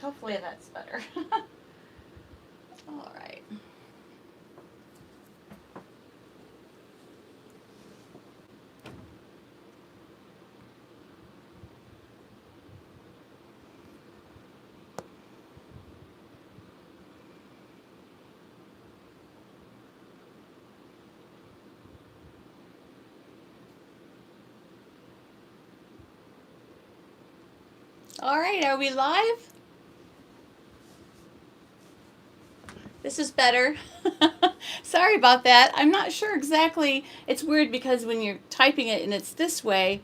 Hopefully that's better. All right. All right, are we live? This is better. Sorry about that. I'm not sure exactly. It's weird because when you're typing it and it's this way,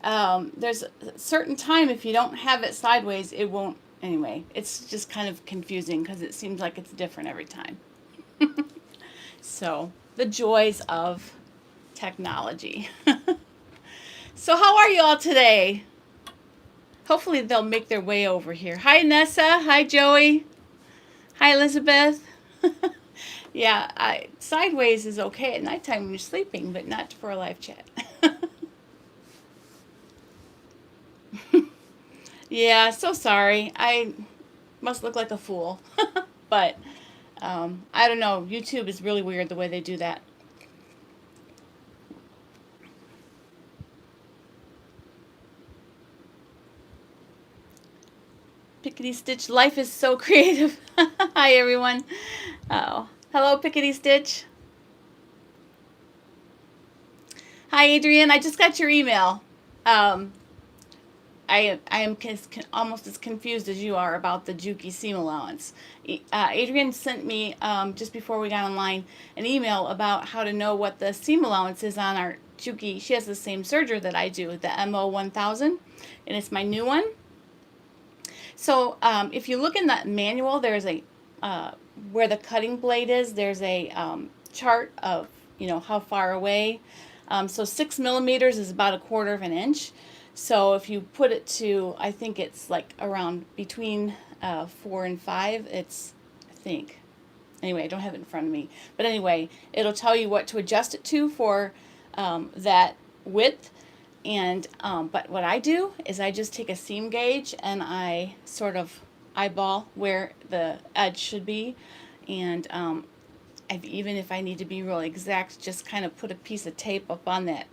there's a certain time if you don't have it sideways, it won't. Anyway, it's just kind of confusing because it seems like it's different every time. So, the joys of technology. So, how are you all today? Hopefully, they'll make their way over here. Hi, Nessa. Hi, Joey. Hi, Elizabeth. Yeah, sideways is okay at nighttime when you're sleeping, but not for a live chat. Yeah, so sorry. I must look like a fool. But I don't know. YouTube is really weird the way they do that. Pickety Stitch, life is so creative. Hi, everyone. Oh, hello, Pickety Stitch. Hi, Adrian. I just got your email. Um, I am almost as confused as you are about the Juki seam allowance. Adrian sent me just before we got online an email about how to know what the seam allowance is on our Juki. She has the same serger that I do, the MO1000, and it's my new one. So if you look in that manual, there's a where the cutting blade is. There's a chart of how far away. So 6 millimeters is about 1/4 of an inch. So if you put it to, I think it's like around between 4 and 5. It's, I think. Anyway, I don't have it in front of me. But anyway, it'll tell you what to adjust it to for that width. And but what I do is I just take a seam gauge and I sort of eyeball where the edge should be, and even if I need to be really exact, just kind of put a piece of tape up on that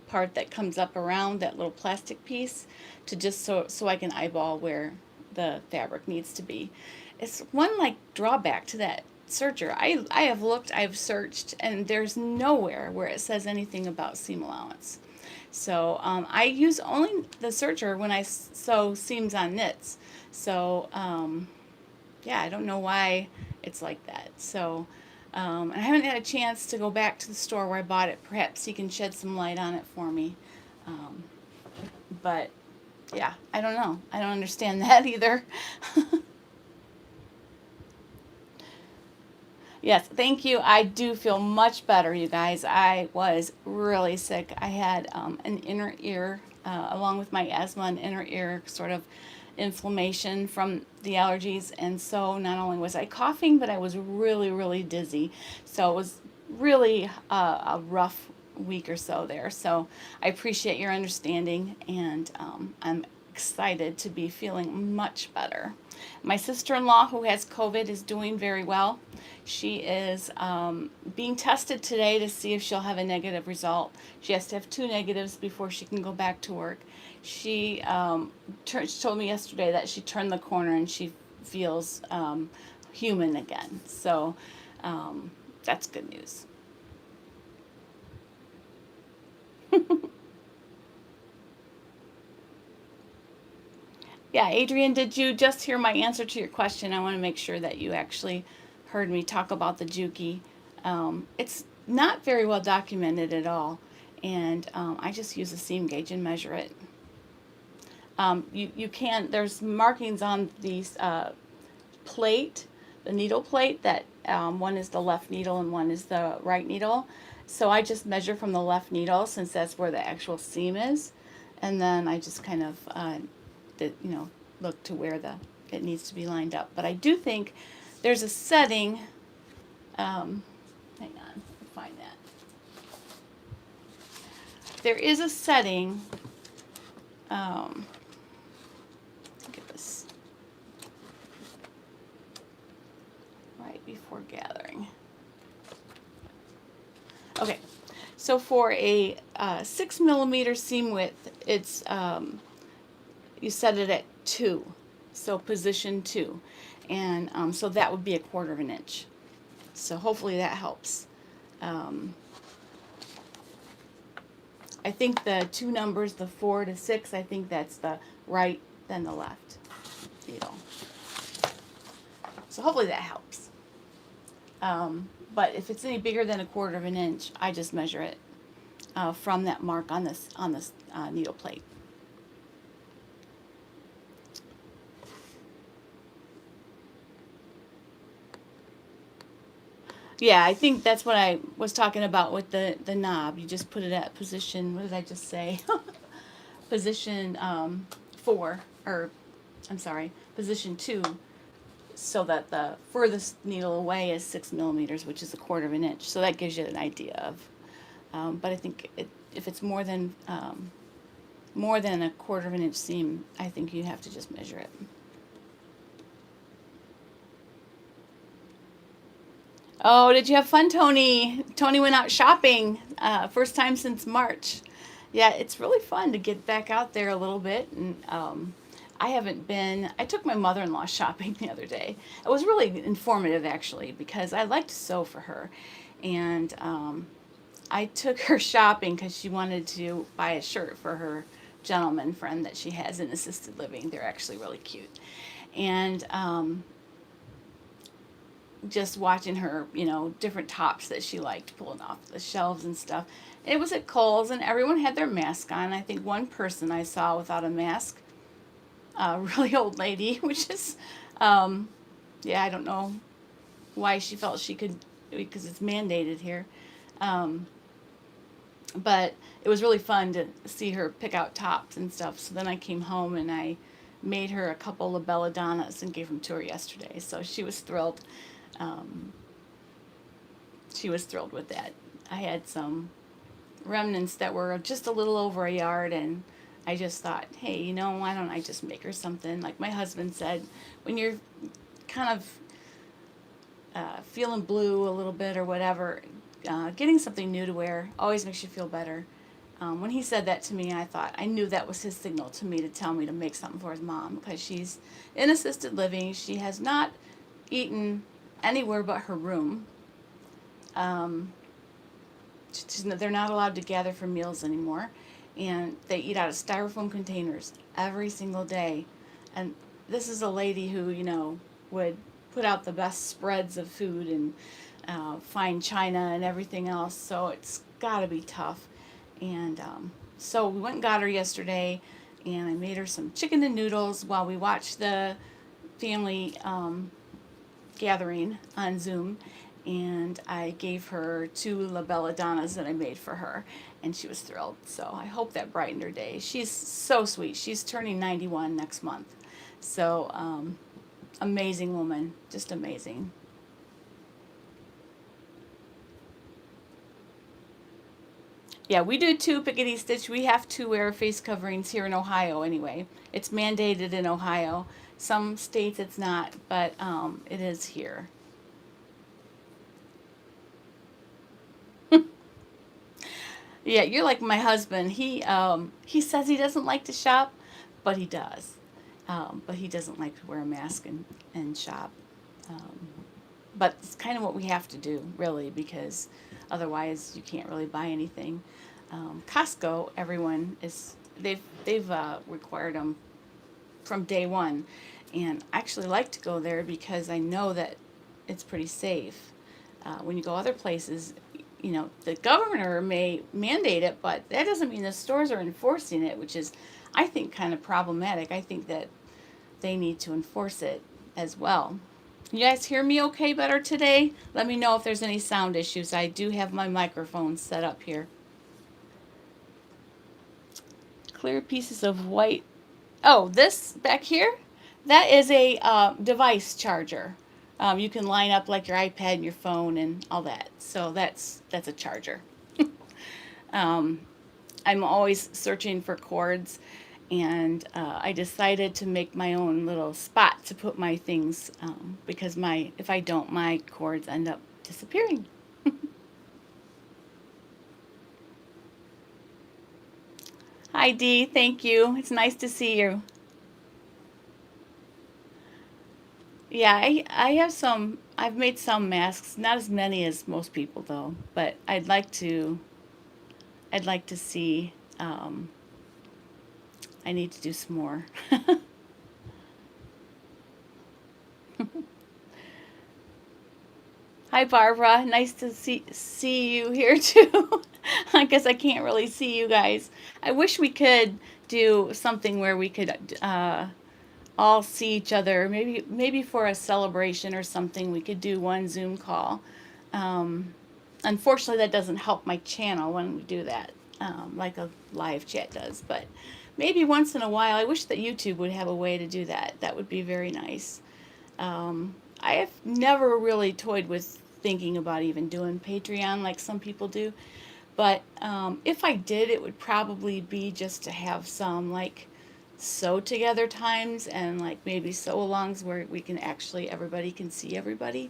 part that comes up around that little plastic piece to just so I can eyeball where the fabric needs to be. It's one like drawback to that serger. I have looked, I've searched, and there's nowhere where it says anything about seam allowance. So I use only the serger when I sew seams on knits. So yeah, I don't know why it's like that. So I haven't had a chance to go back to the store where I bought it. Perhaps he can shed some light on it for me. Um, but yeah, I don't know. I don't understand that either. Yes, thank you. I do feel much better, you guys. I was really sick. I had an inner ear, along with my asthma, an inner ear sort of inflammation from the allergies. And so not only was I coughing, but I was really, really dizzy. So it was really a rough week or so there. So I appreciate your understanding, and I'm excited to be feeling much better. My sister-in-law, who has COVID, is doing very well. She is being tested today to see if she'll have a negative result. She has to have 2 negatives before she can go back to work. She told me yesterday that she turned the corner and she feels human again. So that's good news. Yeah, Adrian, did you just hear my answer to your question? I want to make sure that you actually heard me talk about the Juki. It's not very well documented at all, and I just use a seam gauge and measure it. You can, there's markings on the plate, the needle plate, that one is the left needle and one is the right needle. So I just measure from the left needle since that's where the actual seam is, and then I just kind of look to where it needs to be lined up. But I do think there's a setting. Hang on, let me find that. There is a setting. Look at this. So for a 6 millimeter seam width, it's you set it at 2, so position 2, and so that would be 1/4 of an inch. So hopefully that helps. Um, I think the two numbers, the 4 to 6, I think that's the right, then the left needle. So hopefully that helps. But if it's any bigger than 1/4 of an inch, I just measure it from that mark on this needle plate. Yeah, I think that's what I was talking about with the knob. You just put it at position, what did I just say? Position 4, or I'm sorry, position 2, so that the furthest needle away is 6 millimeters, which is 1/4 of an inch. So that gives you an idea of. But I think if it's more than 1/4 of an inch seam, I think you have to just measure it. Oh, did you have fun, Tony? Tony went out shopping, first time since March. Yeah, it's really fun to get back out there a little bit. And I haven't been, I took my mother-in-law shopping the other day. It was really informative, actually, because I like to sew for her. And I took her shopping because she wanted to buy a shirt for her gentleman friend that she has in assisted living. They're actually really cute. And just watching her, different tops that she liked pulling off the shelves and stuff. It was at Kohl's, and everyone had their mask on. I think one person I saw without a mask, a really old lady, which is, yeah, I don't know why she felt she could, because it's mandated here. But it was really fun to see her pick out tops and stuff. So then I came home and I made her a couple of belladonnas and gave them to her yesterday. So she was thrilled. She was thrilled with that. I had some remnants that were just a little over a yard, and I just thought, hey, why don't I just make her something? Like my husband said, when you're kind of feeling blue a little bit or whatever, getting something new to wear always makes you feel better. When he said that to me, I knew that was his signal to me to tell me to make something for his mom, because she's in assisted living. She has not eaten anywhere but her room. They're not allowed to gather for meals anymore, and they eat out of styrofoam containers every single day. And this is a lady who, would put out the best spreads of food and fine china and everything else, so it's got to be tough. And so we went and got her yesterday, and I made her some chicken and noodles while we watched the family gathering on Zoom, and I gave her 2 La Belladonnas that I made for her, and she was thrilled. So I hope that brightened her day. She's so sweet. She's turning 91 next month. So amazing woman, just amazing. Yeah, we do 2 pickety stitch. We have to wear face coverings here in Ohio anyway. It's mandated in Ohio. Some states it's not, but it is here. Yeah, you're like my husband. He says he doesn't like to shop, but he does. But he doesn't like to wear a mask and shop. Um, but it's kind of what we have to do, really, because otherwise you can't really buy anything. Costco, everyone they've required them from day one, and I actually like to go there because I know that it's pretty safe. When you go other places, the governor may mandate it, but that doesn't mean the stores are enforcing it, which is, I think, kind of problematic. I think that they need to enforce it as well. You guys hear me okay better today? Let me know if there's any sound issues. I do have my microphone set up here. Clear pieces of white. Oh, this back here? That is a device charger. You can line up like your iPad and your phone and all that. So that's a charger. I'm always searching for cords, and I decided to make my own little spot to put my things, because if I don't, my cords end up disappearing. Hi, Dee. Thank you. It's nice to see you. Yeah, I have some. I've made some masks, not as many as most people though. But I'd like to. I'd like to see. I need to do some more. Hi, Barbara. Nice to see you here too. I guess I can't really see you guys. I wish we could do something where we could all see each other. Maybe for a celebration or something, we could do one Zoom call. Um, Unfortunately, that doesn't help my channel when we do that, like a live chat does. But maybe once in a while, I wish that YouTube would have a way to do that. That would be very nice. I have never really toyed with thinking about even doing Patreon like some people do. But if I did, it would probably be just to have some like sew together times and like maybe sew alongs where we can actually, everybody can see everybody.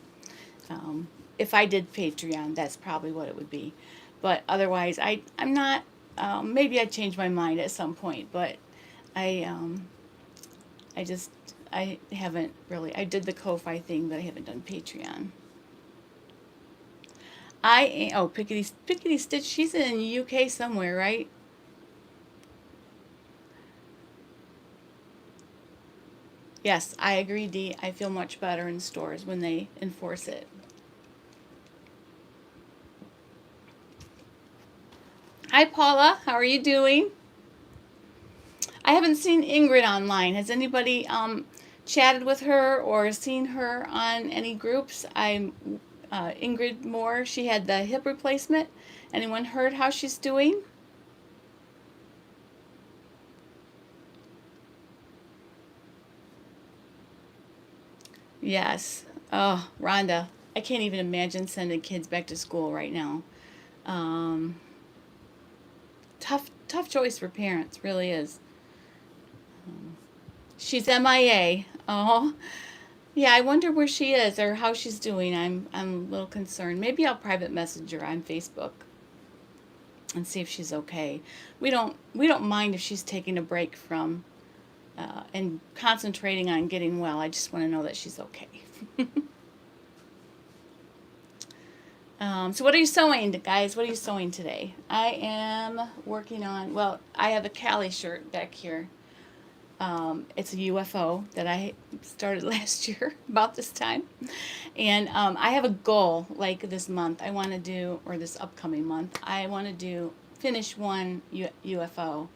Um, if I did Patreon, that's probably what it would be. But otherwise, I'm not. Maybe I'd change my mind at some point, but I I just I haven't really. I did the Ko-fi thing, but I haven't done Patreon. Pickety Stitch. She's in UK somewhere, right? Yes, I agree, Dee. I feel much better in stores when they enforce it. Hi, Paula. How are you doing? I haven't seen Ingrid online. Has anybody chatted with her or seen her on any groups? I'm Ingrid Moore. She had the hip replacement. Anyone heard how she's doing? Yes. Oh, Rhonda. I can't even imagine sending kids back to school right now. Um, tough choice for parents, really is. She's MIA. Oh, yeah. I wonder where she is or how she's doing. I'm a little concerned. Maybe I'll private message her on Facebook and see if she's okay. We don't mind if she's taking a break from and concentrating on getting well. I just want to know that she's okay. So what are you sewing, guys? What are you sewing today? I am working on. Well, I have a Callie shirt back here. It's a UFO that I started last year about this time, and I have a goal like this month. I want to do, or this upcoming month, I want to do finish one UFO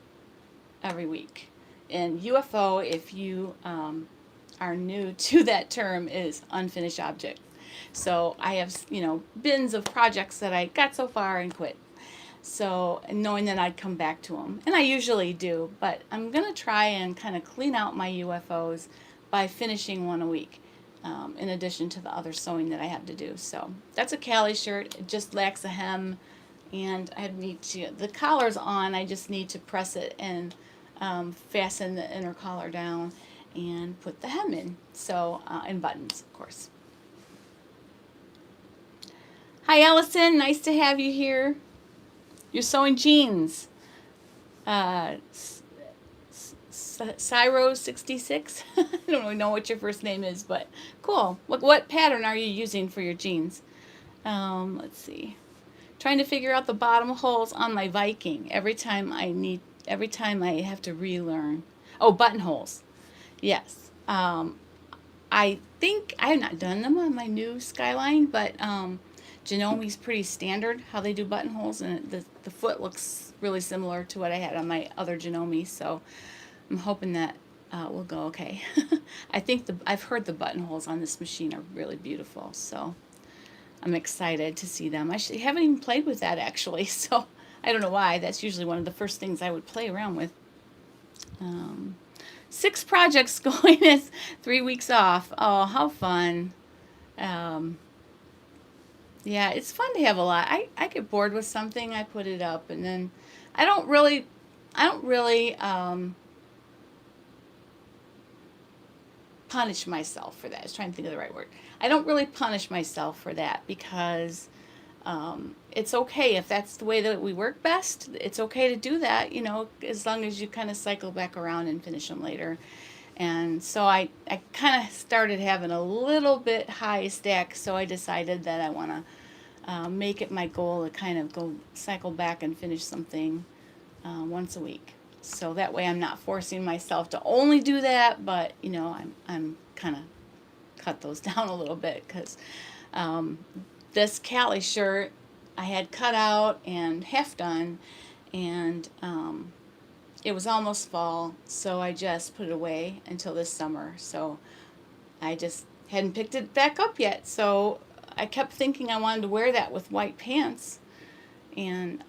every week. And UFO, if you are new to that term, is unfinished object. So I have, bins of projects that I got so far and quit. So knowing that I'd come back to them, and I usually do, but I'm gonna try and kind of clean out my UFOs by finishing one a week, in addition to the other sewing that I have to do. So that's a Callie shirt. It just lacks a hem, and I need to. The collar's on. I just need to press it and fasten the inner collar down and put the hem in. So and buttons, of course. Hi, Allison. Nice to have you here. You're sewing jeans. Uh, Cyro66. I don't really know what your first name is, but cool. What pattern are you using for your jeans? Let's see. Trying to figure out the bottom holes on my Viking every time I have to relearn. Oh, buttonholes. Yes. I think I have not done them on my new Skyline, but Janome's pretty standard how they do buttonholes, and the foot looks really similar to what I had on my other Janome, so I'm hoping that will go okay. I think I've heard the buttonholes on this machine are really beautiful, so I'm excited to see them. I haven't even played with that actually, so I don't know why. That's usually one of the first things I would play around with. Um, 6 projects going as 3 weeks off. Oh, how fun. Um, yeah, it's fun to have a lot. I get bored with something, I put it up, and then I don't really, I don't really punish myself for that. I was trying to think of the right word. I don't really punish myself for that because It's okay if that's the way that we work best. It's okay to do that, as long as you kind of cycle back around and finish them later. And so I kind of started having a little bit high stack, so I decided that I want to make it my goal to kind of go cycle back and finish something once a week. So that way I'm not forcing myself to only do that, but I'm kind of cut those down a little bit, because this Callie shirt I had cut out and half done, and it was almost fall, so I just put it away until this summer. So I just hadn't picked it back up yet. So I kept thinking I wanted to wear that with white pants, and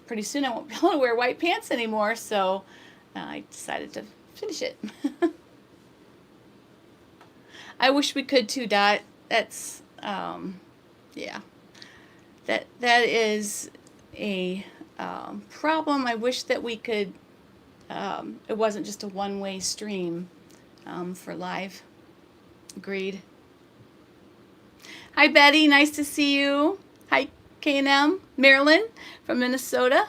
pretty soon I won't be able to wear white pants anymore. So I decided to finish it. I wish we could too, Dot. That's yeah. That is a problem. I wish that we could. It wasn't just a one-way stream for live. Agreed. Hi, Betty. Nice to see you. Hi, K&M. Marilyn from Minnesota.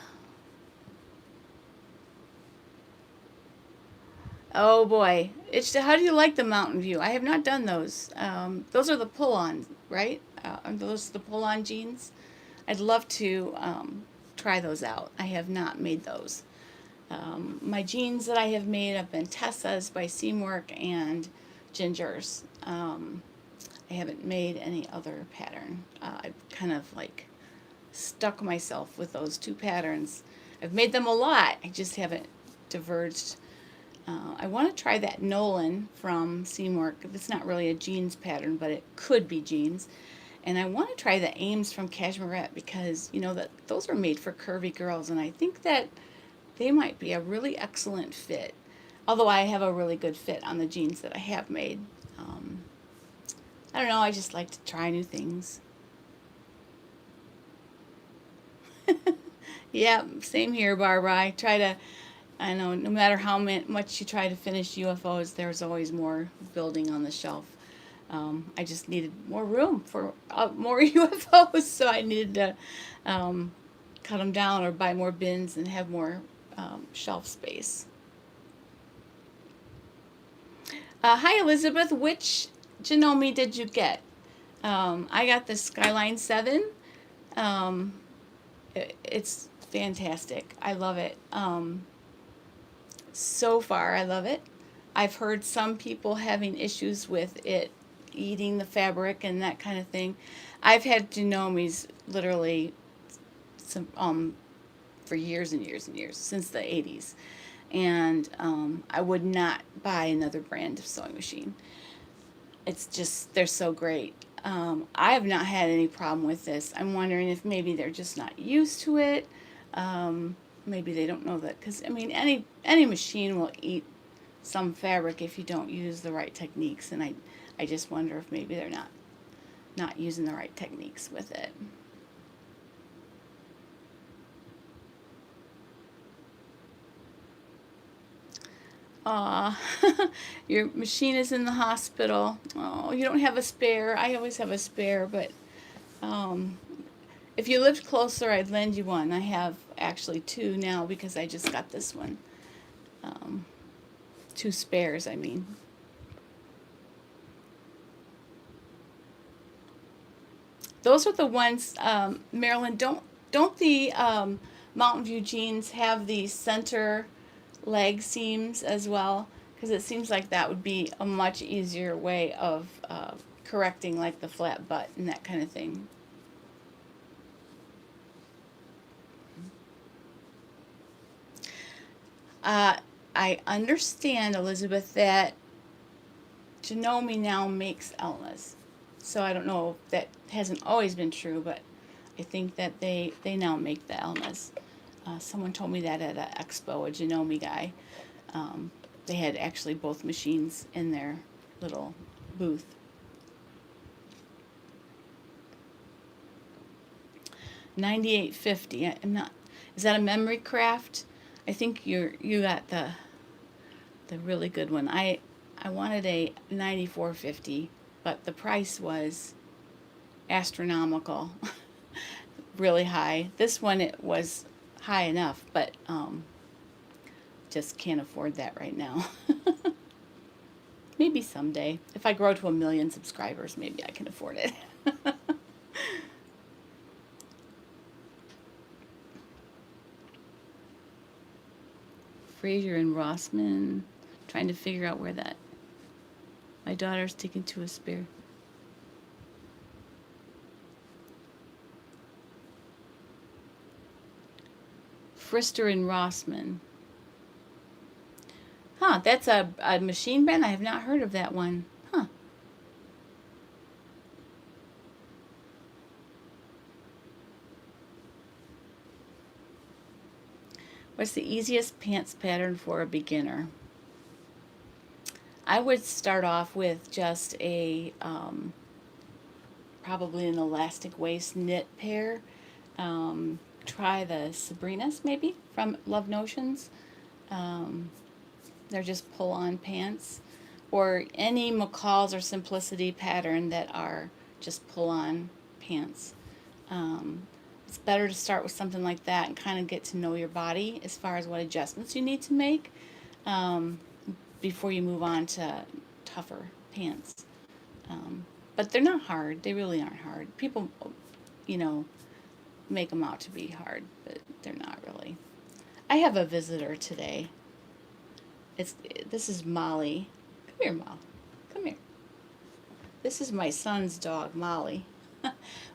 Oh boy, how do you like the Mountain View? I have not done those. Those are the pull-on, right? Are those the pull-on jeans? I'd love to try those out. I have not made those. My jeans that I have made have been Tessa's by Seamwork and Ginger's. I haven't made any other pattern. I've kind of like stuck myself with those two patterns. I've made them a lot. I just haven't diverged. I want to try that Nolan from Seamwork. It's not really a jeans pattern, but it could be jeans. And I want to try the Ames from Cashmerette, because that those are made for curvy girls, and I think that they might be a really excellent fit. Although I have a really good fit on the jeans that I have made. I don't know. I just like to try new things. Yeah, same here, Barbara. I know, no matter how much you try to finish UFOs, there's always more building on the shelf. I just needed more room for more UFOs, so I needed to cut them down or buy more bins and have more shelf space. Hi, Elizabeth. Which Janome did you get? I got the Skyline 7. It's fantastic. I love it. So far, I love it. I've heard some people having issues with it eating the fabric and that kind of thing. I've had Janomes literally for years and years and years, since the 80s. And I would not buy another brand of sewing machine. It's just, they're so great. I have not had any problem with this. I'm wondering if maybe they're just not used to it. Maybe they don't know that, because I mean, any machine will eat some fabric if you don't use the right techniques, and I just wonder if maybe they're not using the right techniques with it. Aw, your machine is in the hospital. Oh, you don't have a spare. I always have a spare, but if you lived closer, I'd lend you one. I have actually two now, because I just got this one. Two spares, I mean. Those are the ones, Marilyn, don't the Mountain View jeans have the center leg seams as well? Because it seems like that would be a much easier way of correcting like the flat butt and that kind of thing. I understand, Elizabeth, that Janome now makes Elmas. So I don't know if that hasn't always been true, but I think that they now make the Elmas. Someone told me that at an expo, a Janome guy. They had actually both machines in their little booth. $98.50. I'm not. Is that a memory craft? I think you got the really good one. I wanted a $94.50, but the price was astronomical. really high. This one, it was high enough, but just can't afford that right now. Maybe someday. If I grow to 1 million subscribers, maybe I can afford it. Fraser and Rossman, trying to figure out where that. My daughter's taken to a spare. Frister and Rossman. Huh, that's a machine brand? I have not heard of that one. Huh. What's the easiest pants pattern for a beginner? I would start off with just a probably an elastic waist knit pair. Try the Sabrinas maybe from Love Notions. They're just pull-on pants, or any McCall's or Simplicity pattern that are just pull-on pants. It's better to start with something like that and kind of get to know your body as far as what adjustments you need to make before you move on to tougher pants. But they're not hard. They really aren't hard. People, you know, make them out to be hard, but they're not really. I have a visitor today. This is Molly. Come here, Molly. Come here. This is my son's dog, Molly.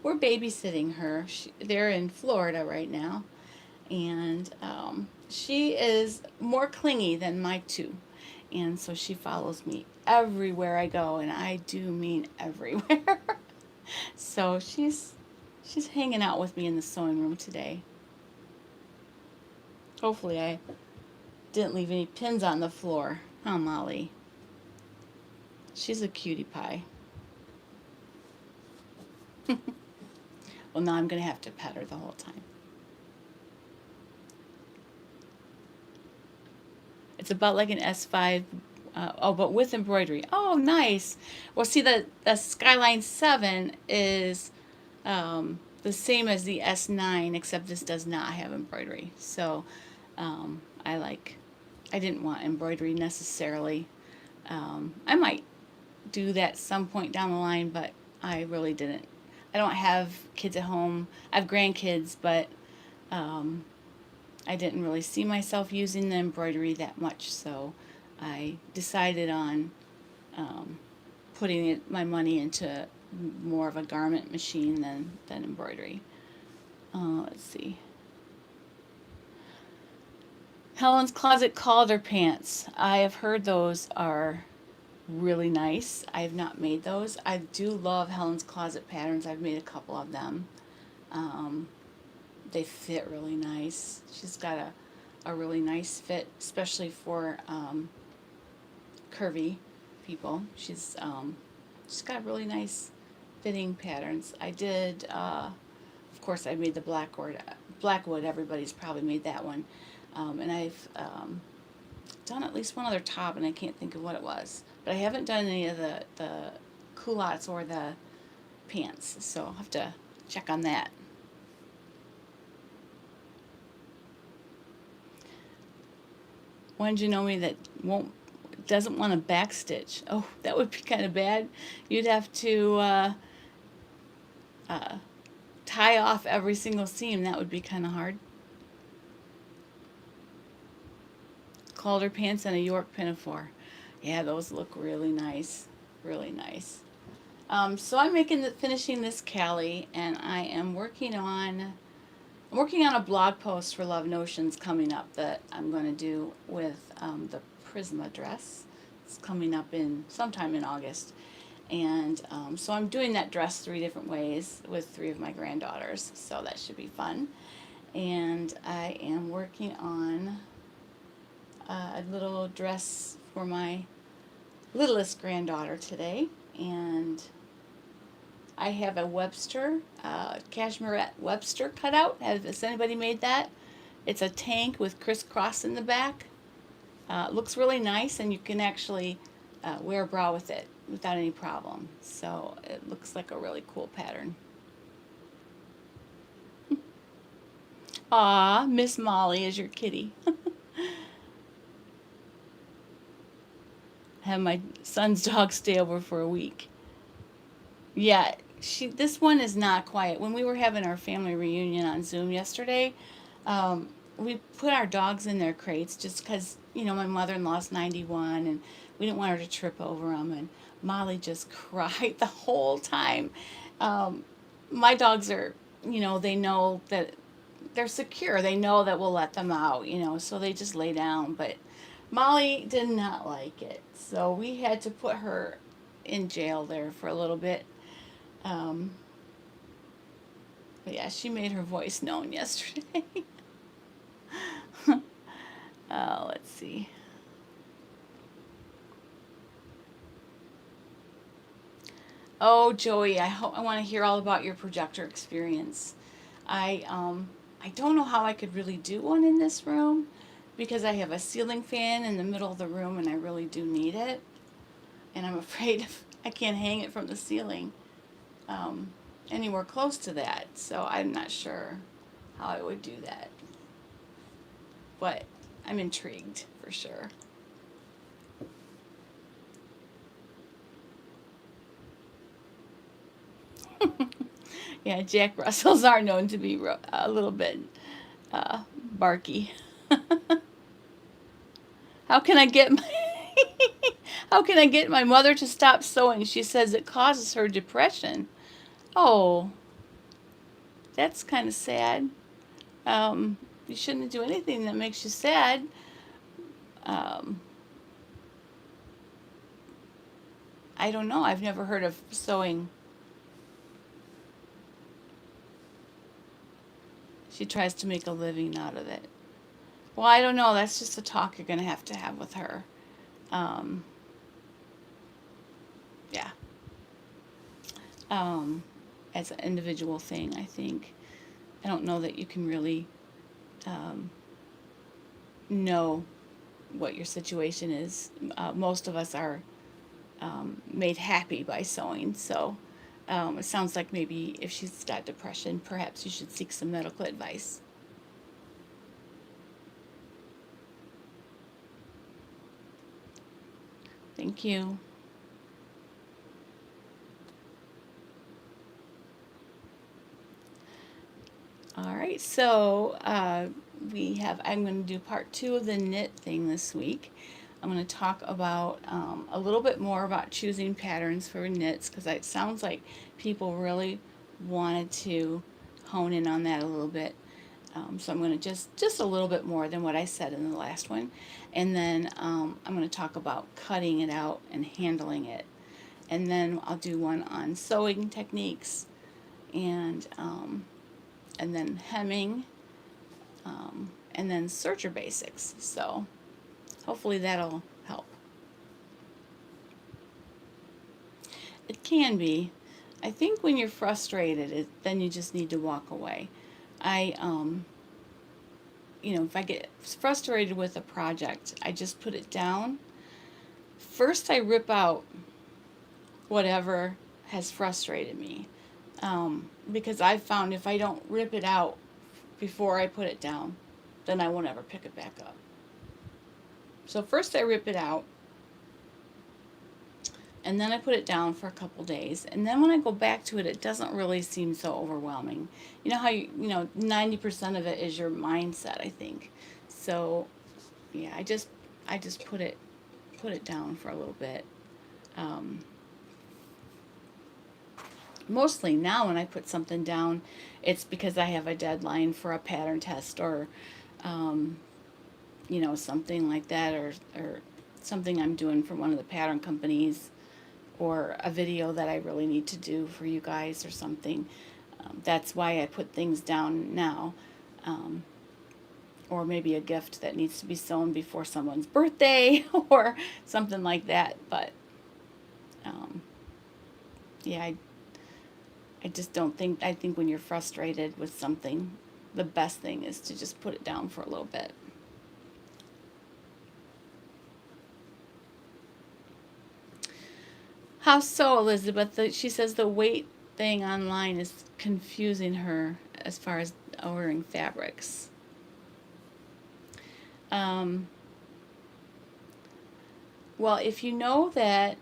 We're babysitting her. They're in Florida right now, and she is more clingy than Mike too, and so she follows me everywhere I go, and I do mean everywhere. So she's hanging out with me in the sewing room today. Hopefully I didn't leave any pins on the floor. Oh, Molly. She's a cutie pie. Well, now I'm going to have to pet her the whole time. It's about like an S5, but with embroidery. Oh, nice. Well, see, the Skyline 7 is the same as the S9, except this does not have embroidery. So I didn't want embroidery necessarily. I might do that some point down the line, but I really didn't. I don't have kids at home. I have grandkids, but I didn't really see myself using the embroidery that much, so I decided on putting my money into more of a garment machine than embroidery. Let's see. Helen's Closet Calder pants. I have heard those are really nice. I have not made those. I do love Helen's Closet patterns. I've made a couple of them. They fit really nice. She's got a really nice fit, especially for curvy people. She's got really nice fitting patterns. I did, of course, I made the Blackwood. Everybody's probably made that one. And I've done at least one other top, and I can't think of what it was. But I haven't done any of the culottes or the pants, so I'll have to check on that. One Janome that doesn't want to backstitch. Oh, that would be kind of bad. You'd have to tie off every single seam. That would be kind of hard. Calder pants and a York pinafore. Yeah, those look really nice. Really nice. So I'm finishing this Callie, and I am working on a blog post for Love Notions coming up that I'm going to do with the Prisma dress. It's coming up sometime in August. And so I'm doing that dress 3 different ways with 3 of my granddaughters. So that should be fun. And I am working on a little dress for my littlest granddaughter today. And I have a cashmere Webster cutout. Has anybody made that? It's a tank with crisscross in the back. It looks really nice, and you can actually wear a bra with it without any problem. So it looks like a really cool pattern. Aw, Miss Molly is your kitty. Have my son's dog stay over for a week. Yeah, this one is not quiet. When we were having our family reunion on Zoom yesterday, we put our dogs in their crates just because, my mother-in-law's 91 and we didn't want her to trip over them. And Molly just cried the whole time. Um, my dogs are, they know that they're secure. They know that we'll let them out, so they just lay down. But Molly did not like it. So we had to put her in jail there for a little bit. Um, but yeah, she made her voice known yesterday. Let's see. Oh, Joey, I want to hear all about your projector experience. I don't know how I could really do one in this room because I have a ceiling fan in the middle of the room and I really do need it. And I'm afraid I can't hang it from the ceiling um, anywhere close to that. So I'm not sure how I would do that. But I'm intrigued for sure. Yeah, Jack Russells are known to be a little bit barky. How can I get my How can I get my mother to stop sewing? She says it causes her depression. Oh, that's kind of sad. You shouldn't do anything that makes you sad. Um, I don't know. I've never heard of sewing. She tries to make a living out of it. Well, I don't know. That's just a talk you're going to have with her. Um, yeah. As an individual thing, I think. I don't know that you can really um, know what your situation is. Most of us are made happy by sewing, so it sounds like maybe if she's got depression, perhaps you should seek some medical advice. Thank you. All right, so I'm going to do part 2 of the knit thing this week. I'm going to talk about a little bit more about choosing patterns for knits because it sounds like people really wanted to hone in on that a little bit. So I'm going to just a little bit more than what I said in the last one. And then I'm going to talk about cutting it out and handling it. And then I'll do one on sewing techniques and then hemming, and then serger basics. So hopefully that'll help. It can be. I think when you're frustrated, then you just need to walk away. I, if I get frustrated with a project, I just put it down. First, I rip out whatever has frustrated me. Because I've found if I don't rip it out before I put it down, then I won't ever pick it back up. So first I rip it out, and then I put it down for a couple days, and then when I go back to it, it doesn't really seem so overwhelming. You know how 90% of it is your mindset, I think. So yeah, I just put it down for a little bit. Mostly now when I put something down, it's because I have a deadline for a pattern test or something like that, or something I'm doing for one of the pattern companies, or a video that I really need to do for you guys or something. That's why I put things down now. Or maybe a gift that needs to be sewn before someone's birthday or something like that. But yeah, I just don't think, I think when you're frustrated with something, the best thing is to just put it down for a little bit. How so, Elizabeth? She says the weight thing online is confusing her as far as ordering fabrics. Well, if you know that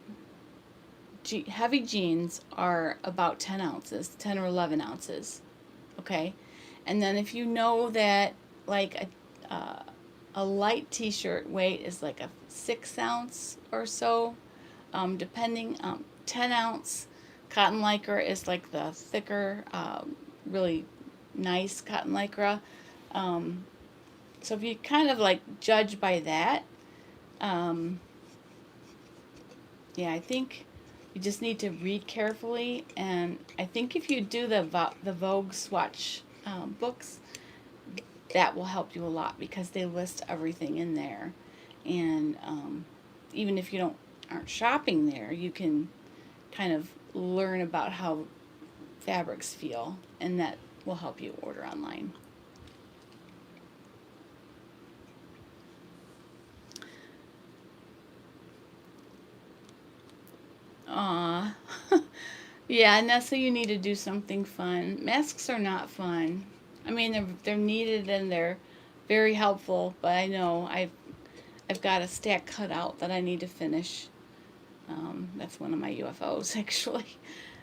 heavy jeans are about 10 ounces, 10 or 11 ounces, okay? And then if you know that like a light t-shirt weight is like a 6 ounce or so, depending, 10 ounce cotton lycra is like the thicker, really nice cotton lycra. So if you kind of like judge by that, yeah, I think you just need to read carefully, and I think if you do the Vogue swatch books, that will help you a lot because they list everything in there, and even if you aren't shopping there, you can kind of learn about how fabrics feel, and that will help you order online. Aw. Yeah, Nessa, you need to do something fun. Masks are not fun. I mean, they're needed and they're very helpful, but I know I've got a stack cut out that I need to finish. That's one of my UFOs, actually.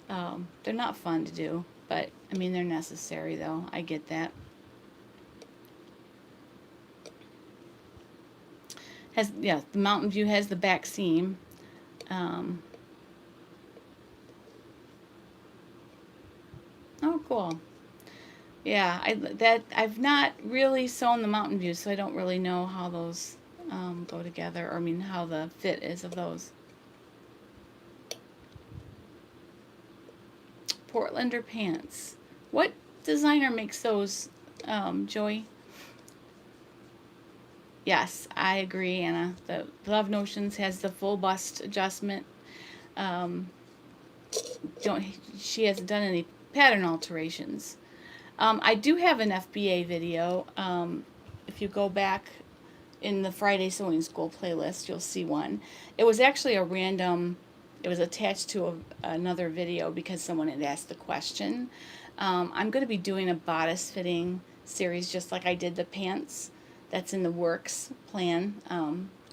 They're not fun to do, but I mean, they're necessary, though. I get that. Yeah, the Mountain View has the back seam. Oh, cool. Yeah, I've not really sewn the Mountain View, so I don't really know how those go together, or I mean how the fit is of those. Portlander pants. What designer makes those, Joey? Yes, I agree, Anna. The Love Notions has the full bust adjustment. Um, she hasn't done any pattern alterations. I do have an FBA video. If you go back in the Friday Sewing School playlist, you'll see one. It was actually a random, it was attached to another video because someone had asked the question. I'm going to be doing a bodice fitting series just like I did the pants. That's in the works plan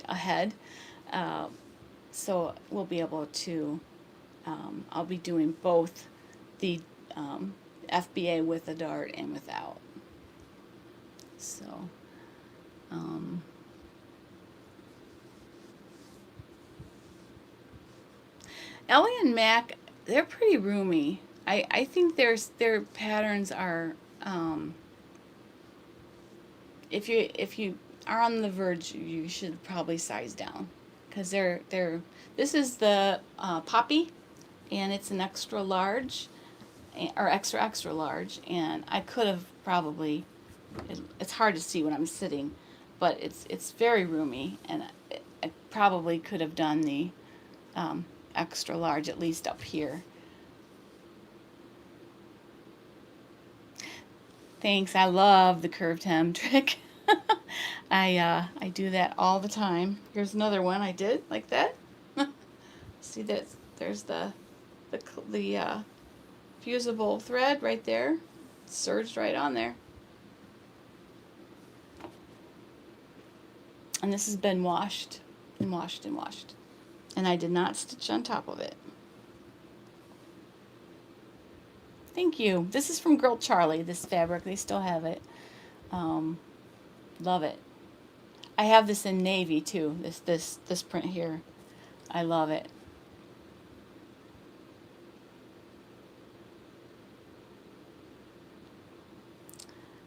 ahead. So we'll be able to, I'll be doing both the FBA with a dart and without. So, Ellie and Mac, they're pretty roomy. I think their patterns are, if you are on the verge, you should probably size down, because this is the Poppy, and it's an extra large, or extra large, and I could have probably, it's hard to see when I'm sitting, but it's very roomy, and I probably could have done the extra large, at least up here. Thanks, I love the curved hem trick. I do that all the time. Here's another one I did like that. See that? There's the fusible thread right there. It's serged right on there. And this has been washed and washed and washed. And I did not stitch on top of it. Thank you. This is from Girl Charlie, this fabric. They still have it. Love it. I have this in navy too, this print here. I love it.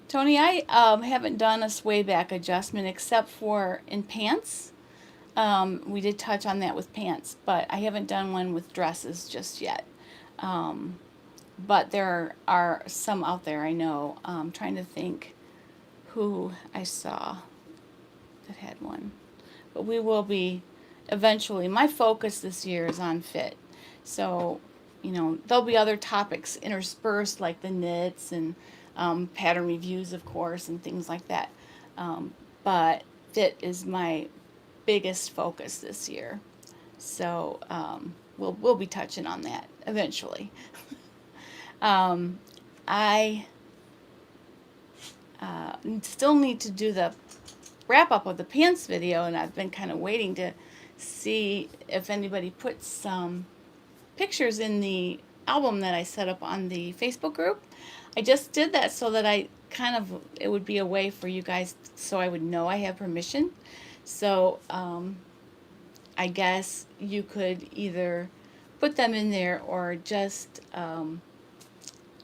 Tony, I haven't done a sway back adjustment except for in pants. We did touch on that with pants, but I haven't done one with dresses just yet. But there are some out there, I know. I'm trying to think who I saw that had one. But we will be eventually. My focus this year is on fit. So, there'll be other topics interspersed, like the knits and pattern reviews, of course, and things like that. But fit is my biggest focus this year. So we'll be touching on that eventually. I still need to do the wrap up of the pants video, and I've been kind of waiting to see if anybody puts some pictures in the album that I set up on the Facebook group. I just did that so that it would be a way for you guys, so I would know I have permission. So I guess you could either put them in there or just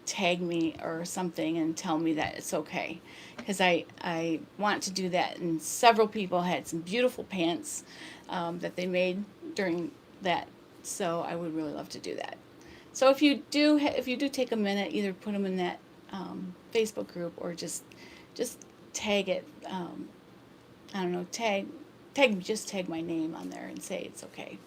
tag me or something and tell me that it's okay, because I want to do that. And several people had some beautiful pants that they made during that, so I would really love to do that. So if you do take a minute, either put them in that Facebook group or just tag it. I don't know, just tag my name on there and say it's okay.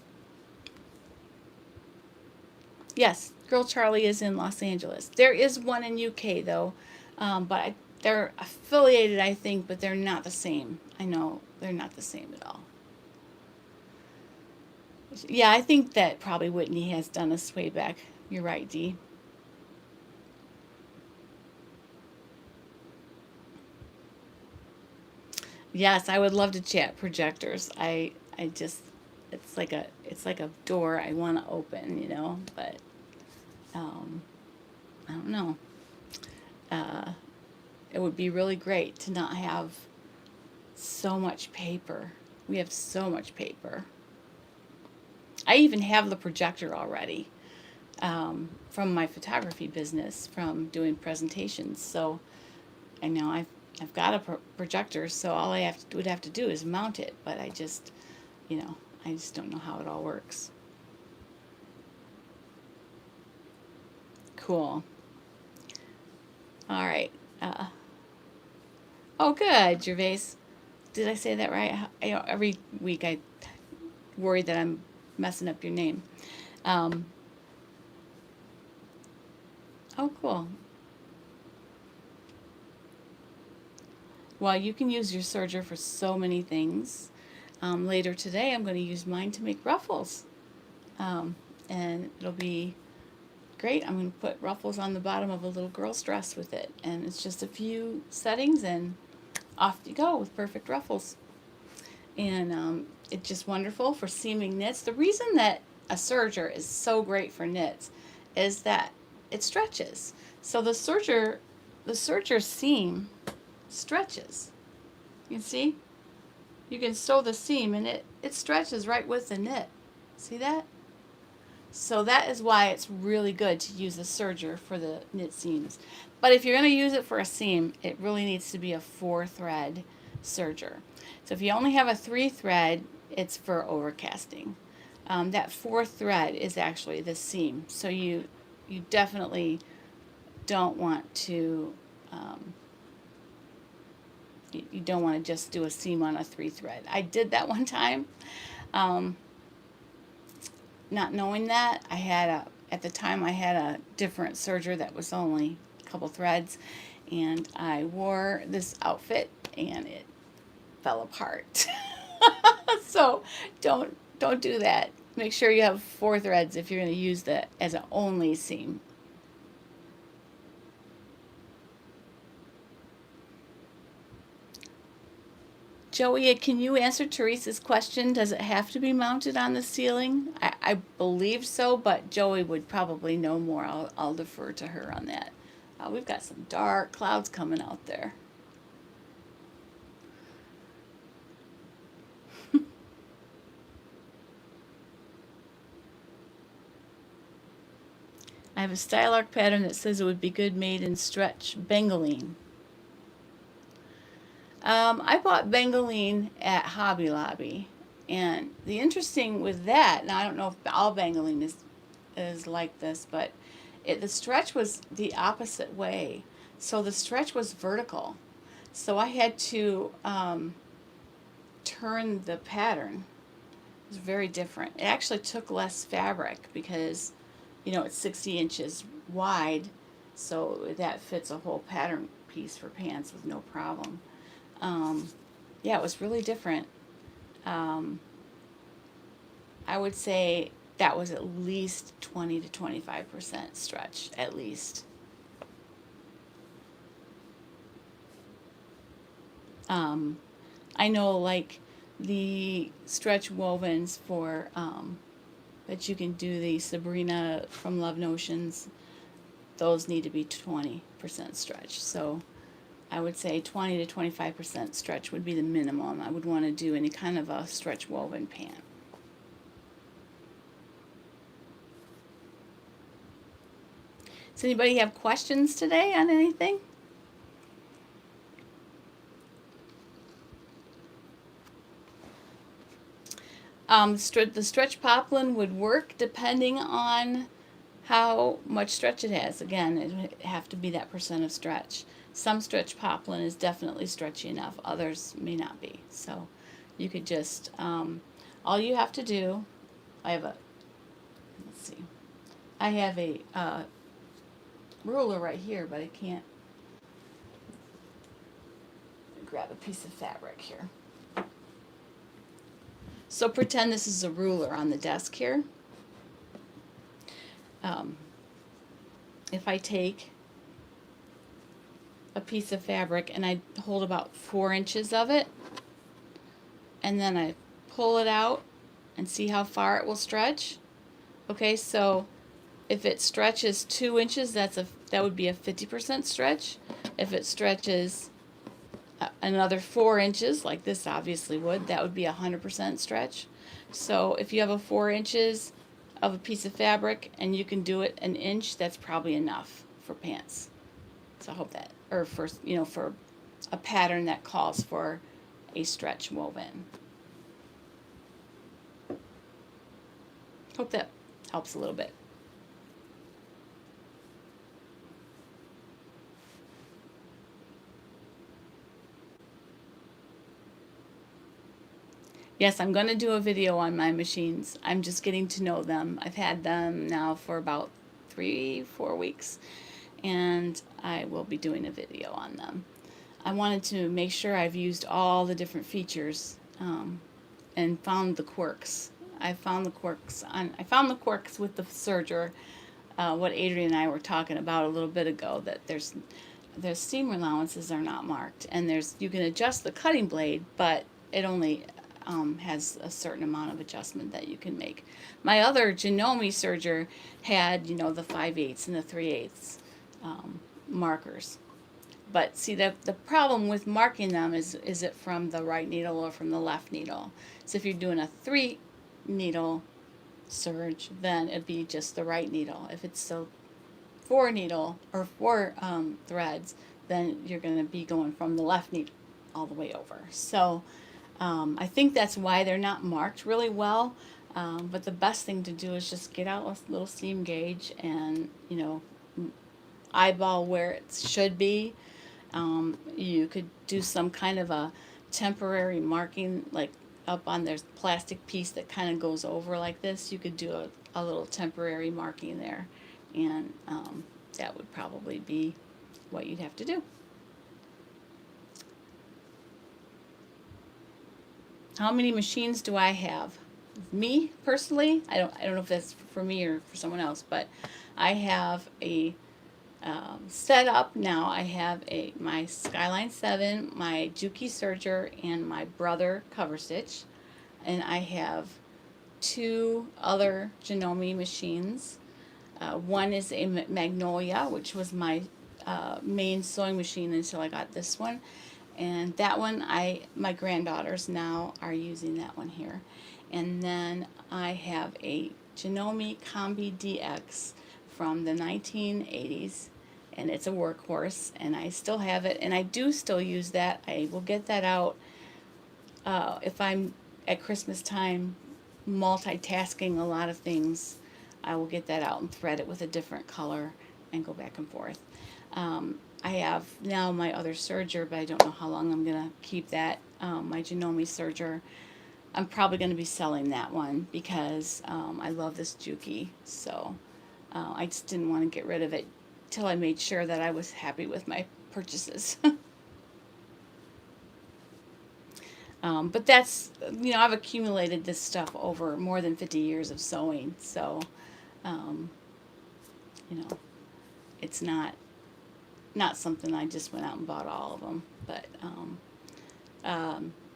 Yes, Girl Charlie is in Los Angeles. There is one in UK though, but they're affiliated, I think, but they're not the same. I know they're not the same at all. Yeah, I think that probably Whitney has done a sway back. You're right, Dee. Yes, I would love to chat projectors. I just it's like a door I want to open, but I don't know. Uh, it would be really great to not have so much paper. We have so much paper. I even have the projector already from my photography business, from doing presentations. So I know I've got a projector, so all I would have to do is mount it. But I just don't know how it all works. Cool. All right. Oh, good, Gervais. Did I say that right? Every week I worry that I'm messing up your name. Oh, cool. Well, you can use your serger for so many things. Later today, I'm going to use mine to make ruffles. And it'll be great. I'm going to put ruffles on the bottom of a little girl's dress with it. And it's just a few settings and off you go with perfect ruffles. And it's just wonderful for seaming knits. The reason that a serger is so great for knits is that it stretches. So the serger seam stretches. You can see? You can sew the seam and it stretches right with the knit. See that? So that is why it's really good to use a serger for the knit seams. But if you're going to use it for a seam, it really needs to be a 4-thread serger. So if you only have a 3-thread, it's for overcasting. That 4th thread is actually the seam. So you definitely don't want to you don't want to just do a seam on a 3-thread. I did that one time. Not knowing that, at the time I had a different serger that was only a couple threads, and I wore this outfit and it fell apart. So don't do that. Make sure you have 4 threads if you're going to use that as an only seam. Joey, can you answer Teresa's question? Does it have to be mounted on the ceiling? I believe so, but Joey would probably know more. I'll defer to her on that. We've got some dark clouds coming out there. I have a style arc pattern that says it would be good made in stretch bengaline. I bought bengaline at Hobby Lobby, and the interesting with that, now I don't know if all bengaline is like this, but the stretch was the opposite way. So the stretch was vertical. So I had to turn the pattern. It was very different. It actually took less fabric because, it's 60 inches wide, so that fits a whole pattern piece for pants with no problem. Yeah, it was really different. I would say that was at least 20 to 25% stretch, at least. I know like the stretch wovens for that you can do, the Sabrina from Love Notions, those need to be 20% stretch. So I would say 20 to 25% stretch would be the minimum I would want to do any kind of a stretch woven pant. Does anybody have questions today on anything? The stretch poplin would work depending on how much stretch it has. Again, it would have to be that percent of stretch. Some stretch poplin is definitely stretchy enough, others may not be. So you could just, all you have to do, let's see, I have a ruler right here, but I can't grab a piece of fabric here. So pretend this is a ruler on the desk here. If I take a piece of fabric and I hold about 4 inches of it, and then I pull it out and see how far it will stretch. Okay, so if it stretches 2 inches, that would be a 50% stretch. If it stretches another 4 inches, like this obviously would, that would be 100% stretch. So if you have a 4 inches of a piece of fabric and you can do it an inch, that's probably enough for pants. So I hope that, or for, for a pattern that calls for a stretch woven. Hope that helps a little bit. Yes, I'm going to do a video on my machines. I'm just getting to know them. I've had them now for about 3-4 weeks, and I will be doing a video on them. I wanted to make sure I've used all the different features and found the quirks. I found the quirks with the Serger, what Adrian and I were talking about a little bit ago, that there's seam allowances are not marked, and you can adjust the cutting blade, but it only has a certain amount of adjustment that you can make. My other Janome serger had, the 5/8 and the 3/8 markers. But see, the problem with marking them is it from the right needle or from the left needle? So if you're doing a 3 needle serge, then it'd be just the right needle. If it's a 4 needle or 4 threads, then you're going to be going from the left needle all the way over. So I think that's why they're not marked really well. But the best thing to do is just get out a little seam gauge and, eyeball where it should be. You could do some kind of a temporary marking, like up on there's plastic piece that kind of goes over like this. You could do a little temporary marking there, and that would probably be what you'd have to do. How many machines do I have? Me personally, I don't know if that's for me or for someone else, but I have a set up now. I have my Skyline 7, my Juki Serger, and my Brother cover stitch, and I have 2 other Janome machines. One is a Magnolia, which was my main sewing machine until I got this one. And that one, my granddaughters now are using that one here. And then I have a Janome Combi DX from the 1980s, and it's a workhorse, and I still have it, and I do still use that. I will get that out if I'm at Christmas time multitasking a lot of things. I will get that out and thread it with a different color and go back and forth. I have now my other serger, but I don't know how long I'm going to keep that. My Janome serger, I'm probably going to be selling that one because I love this Juki. So I just didn't want to get rid of it till I made sure that I was happy with my purchases. But that's, I've accumulated this stuff over more than 50 years of sewing. So, it's not something I just went out and bought all of them. But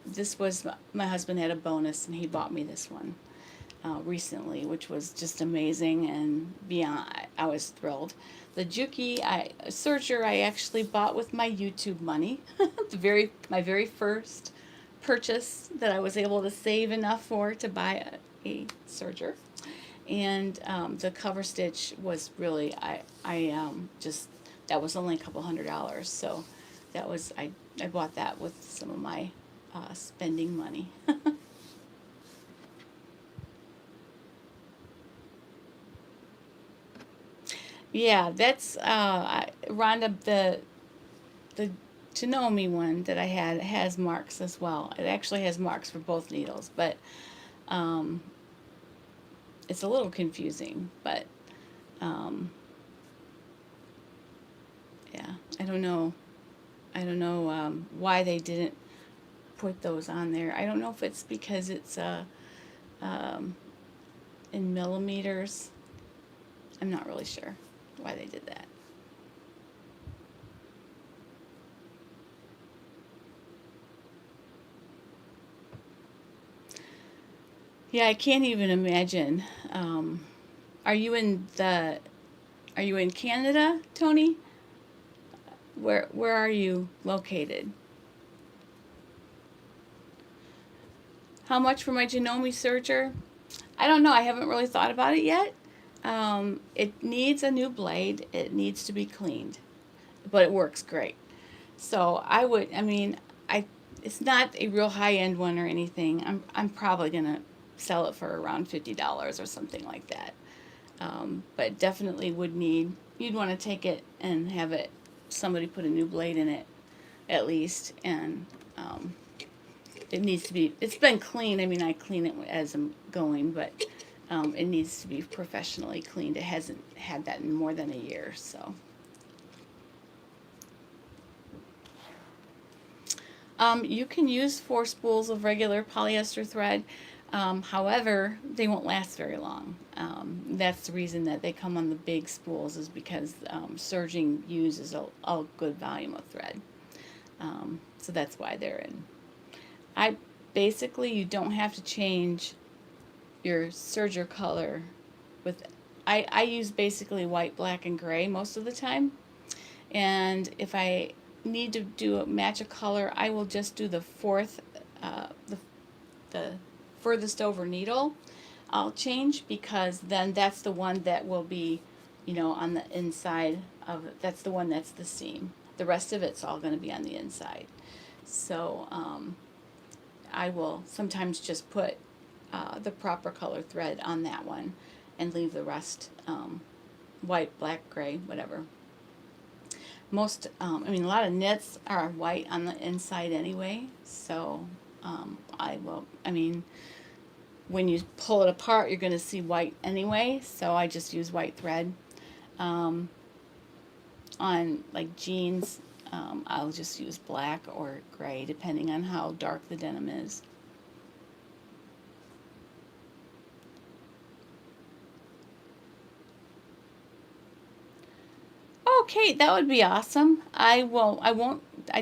This was, my husband had a bonus and he bought me this one recently, which was just amazing and beyond. I was thrilled. The Serger I actually bought with my YouTube money. My very first purchase that I was able to save enough for to buy a Serger. And the cover stitch was really, just, that was only a couple $100. So that was, I bought that with some of my spending money. Yeah, that's Rhonda, the Janome one that I had has marks as well. It actually has marks for both needles, but um, it's a little confusing. But um, yeah, I don't know. I don't know why they didn't put those on there. I don't know if it's because it's um, in millimeters. I'm not really sure why they did that. Yeah, I can't even imagine. Are you in the? Are you in Canada, Tony? Where are you located? How much for my Janome Serger? I don't know. I haven't really thought about it yet. It needs a new blade. It needs to be cleaned, but it works great. So I mean, it's not a real high end one or anything. I'm probably gonna sell it for around $50 or something like that. But definitely you'd want to take it and have somebody put a new blade in it at least, and it needs to be, it's been cleaned. I mean, I clean it as I'm going, but it needs to be professionally cleaned. It hasn't had that in more than a year, so. You can use 4 spools of regular polyester thread. However, they won't last very long. That's the reason that they come on the big spools, is because serging uses a good volume of thread. So that's why they're in. Basically, you don't have to change your serger color with, I use basically white, black, and gray most of the time. And if I need to match a color, I will just do the the furthest over needle. I'll change, because then that's the one that will be, on the inside of it. That's the one that's the seam. The rest of it's all going to be on the inside. So I will sometimes just put the proper color thread on that one and leave the rest white, black, gray, whatever. I mean, a lot of knits are white on the inside anyway, so I mean, when you pull it apart, you're going to see white anyway, so I just use white thread. On like jeans, I'll just use black or gray, depending on how dark the denim is. Okay, that would be awesome. I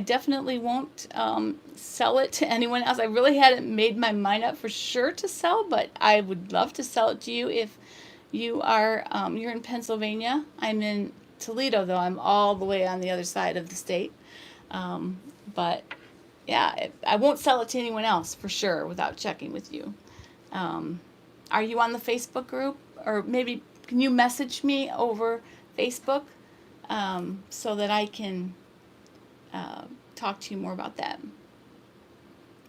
definitely won't sell it to anyone else. I really hadn't made my mind up for sure to sell, but I would love to sell it to you if you're in Pennsylvania. I'm in Toledo, though. I'm all the way on the other side of the state. But yeah, I won't sell it to anyone else for sure without checking with you. Are you on the Facebook group? Or maybe can you message me over Facebook so that I can talk to you more about that?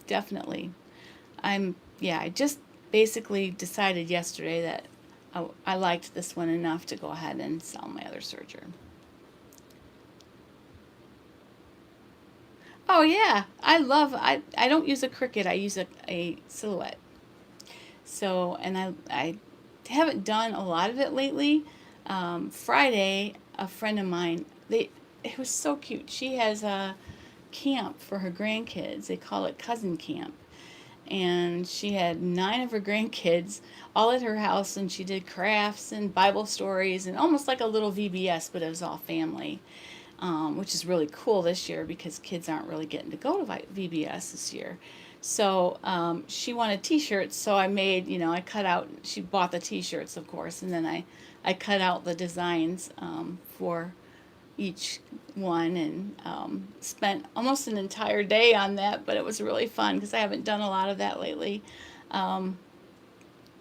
Definitely. I just basically decided yesterday that I liked this one enough to go ahead and sell my other serger. Oh yeah, I don't use a Cricut, I use a Silhouette. So, and I haven't done a lot of it lately. Friday, a friend of mine, it was so cute. She has a camp for her grandkids. They call it cousin camp. And she had 9 of her grandkids all at her house, and she did crafts and Bible stories and almost like a little VBS, but it was all family. which is really cool this year because kids aren't really getting to go to VBS this year. So she wanted t-shirts, so I made, I cut out, she bought the t-shirts, of course, and then I cut out the designs for each one, and spent almost an entire day on that, but it was really fun because I haven't done a lot of that lately. A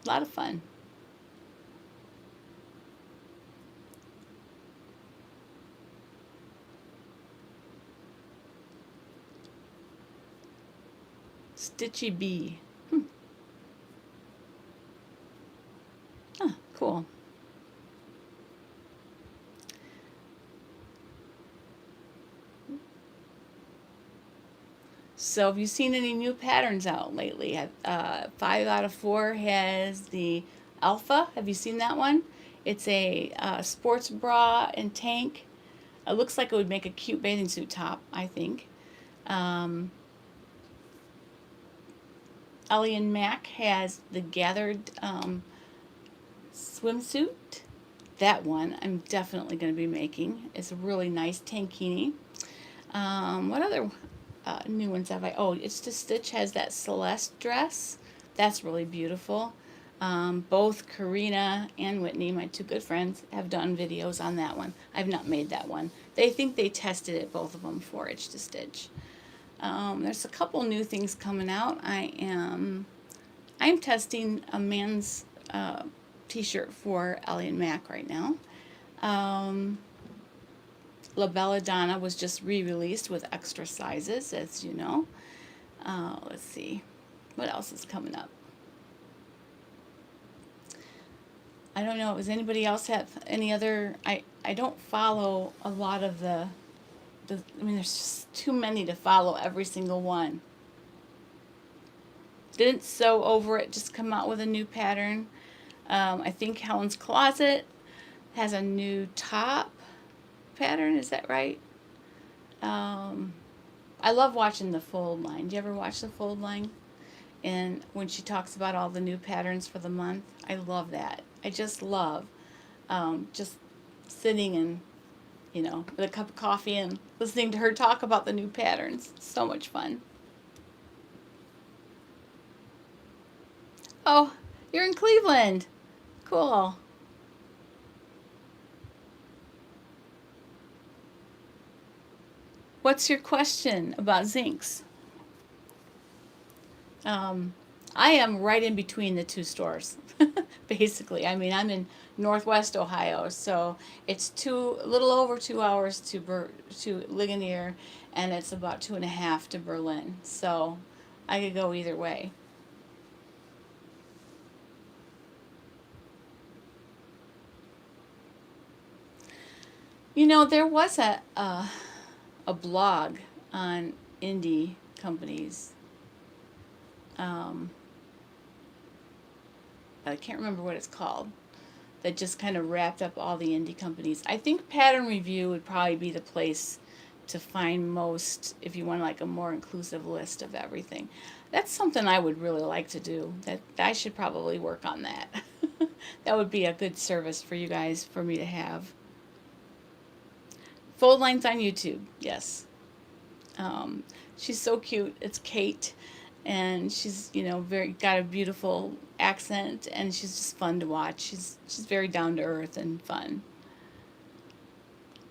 lot of fun. Stitchy bee. Oh, cool. So have you seen any new patterns out lately? 5 out of 4 has the Alpha. Have you seen that one? It's a sports bra and tank. It looks like it would make a cute bathing suit top, I think. Um, Ellie Mac has the gathered swimsuit. That one I'm definitely going to be making. It's a really nice tankini. What other new ones have I? Oh, It's to Stitch has that Celeste dress. That's really beautiful. Both Karina and Whitney, my two good friends, have done videos on that one. I've not made that one. They think they tested it, both of them, for Itch to Stitch. There's a couple new things coming out. I'm testing a man's t-shirt for Ellie and Mac right now. La Belladonna was just re-released with extra sizes, as you know. Let's see. What else is coming up? I don't know. Does anybody else have any other? I don't follow a lot of I mean, there's just too many to follow every single one. Didn't Sew Over It just come out with a new pattern? I think Helen's Closet has a new top pattern. Is that right? I love watching the fold line. Do you ever watch the fold line? And when she talks about all the new patterns for the month, I love that. I just love just sitting and, with a cup of coffee and listening to her talk about the new patterns. So much fun. Oh, you're in Cleveland. Cool. What's your question about zincs? I am right in between the two stores, basically. I mean, I'm in Northwest Ohio, so it's a little over 2 hours to Ligonier, and it's about 2.5 to Berlin. So I could go either way. There was a blog on indie companies. I can't remember what it's called. That just kind of wrapped up all the indie companies. I think Pattern Review would probably be the place to find most if you want like a more inclusive list of everything. That's something I would really like to do. That I should probably work on that. That would be a good service for you guys for me to have. Fold lines on YouTube, yes. She's so cute. It's Kate, and she's very got a beautiful accent, and she's just fun to watch. She's very down to earth and fun.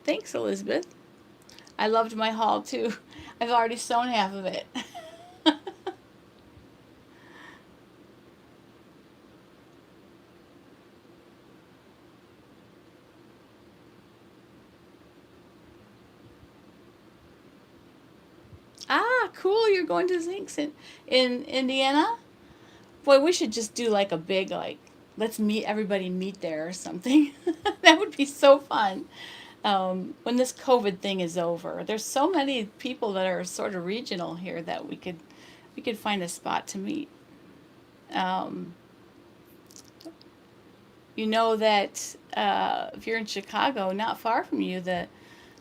Thanks, Elizabeth. I loved my haul too. I've already sewn half of it. Ah, cool. You're going to Zinks in Indiana? Boy, we should just do like a big, like, let's everybody meet there or something. That would be so fun. When this COVID thing is over, there's so many people that are sort of regional here that we could find a spot to meet. Um, you know that if you're in Chicago, not far from you, the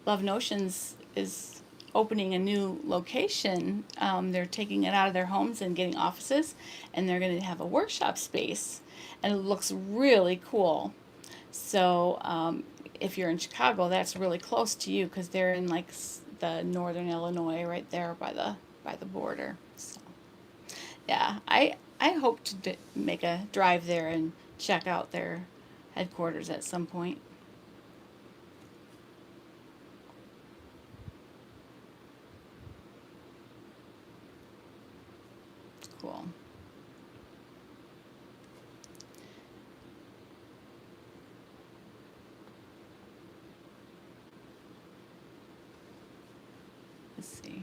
Love Notions is opening a new location. They're taking it out of their homes and getting offices, and they're going to have a workshop space, and it looks really cool. So if you're in Chicago, that's really close to you because they're in like the northern Illinois, right there by the border. So yeah, I hope to make a drive there and check out their headquarters at some point. Cool. Let's see.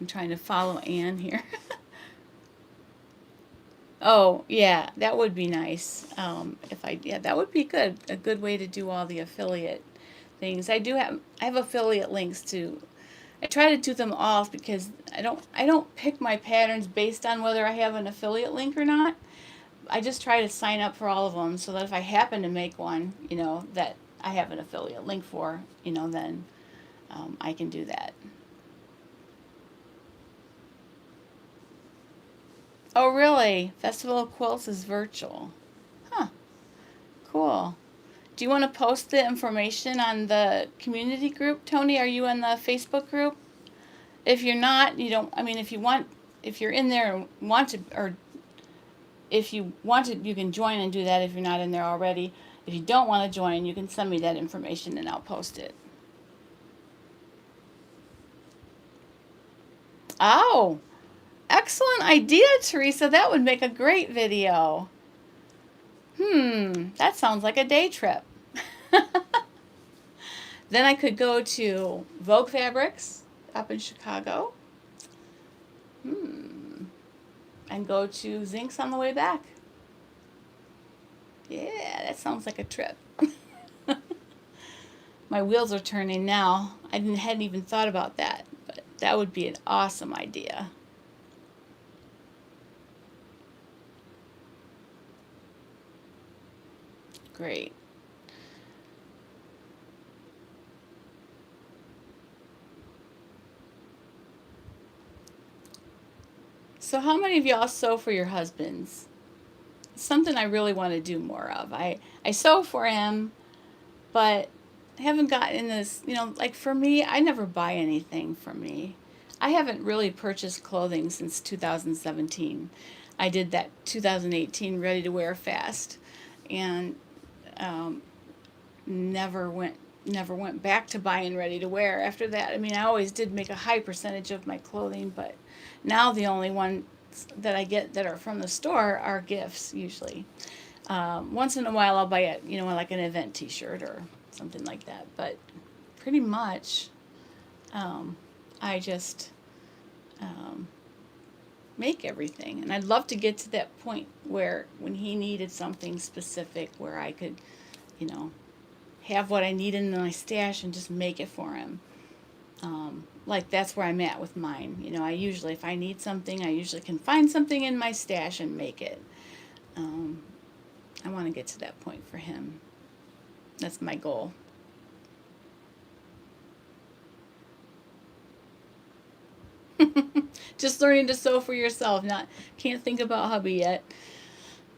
I'm trying to follow Anne here. Oh, yeah, that would be nice. Yeah, that would be good. A good way to do all the affiliate things. I have affiliate links to. I try to do them all because I don't pick my patterns based on whether I have an affiliate link or not. I just try to sign up for all of them so that if I happen to make one, that I have an affiliate link for, then I can do that. Oh, really? Festival of Quilts is virtual. Huh, cool. Do you want to post the information on the community group, Tony? Are you in the Facebook group? If you're not, you don't, I mean, if you're in there and want to, or if you want to, you can join and do that if you're not in there already. If you don't want to join, you can send me that information and I'll post it. Oh, excellent idea, Teresa. That would make a great video. That sounds like a day trip. Then I could go to Vogue Fabrics up in Chicago. And go to Zinks on the way back. Yeah, that sounds like a trip. My wheels are turning now. Hadn't even thought about that, but that would be an awesome idea. Great. So how many of y'all sew for your husbands? It's something I really want to do more of. I sew for him, but I haven't gotten in this, like for me, I never buy anything for me. I haven't really purchased clothing since 2017. I did that 2018 ready to wear fast and um, never went back to buying ready to wear after that. I mean, I always did make a high percentage of my clothing, but now the only ones that I get that are from the store are gifts usually. Once in a while I'll buy like an event t-shirt or something like that, but pretty much I just make everything. And I'd love to get to that point where when he needed something specific where I could, have what I need in my stash and just make it for him. Like that's where I'm at with mine. I usually, if I need something, I usually can find something in my stash and make it. I want to get to that point for him. That's my goal. Just learning to sew for yourself. Can't think about hubby yet.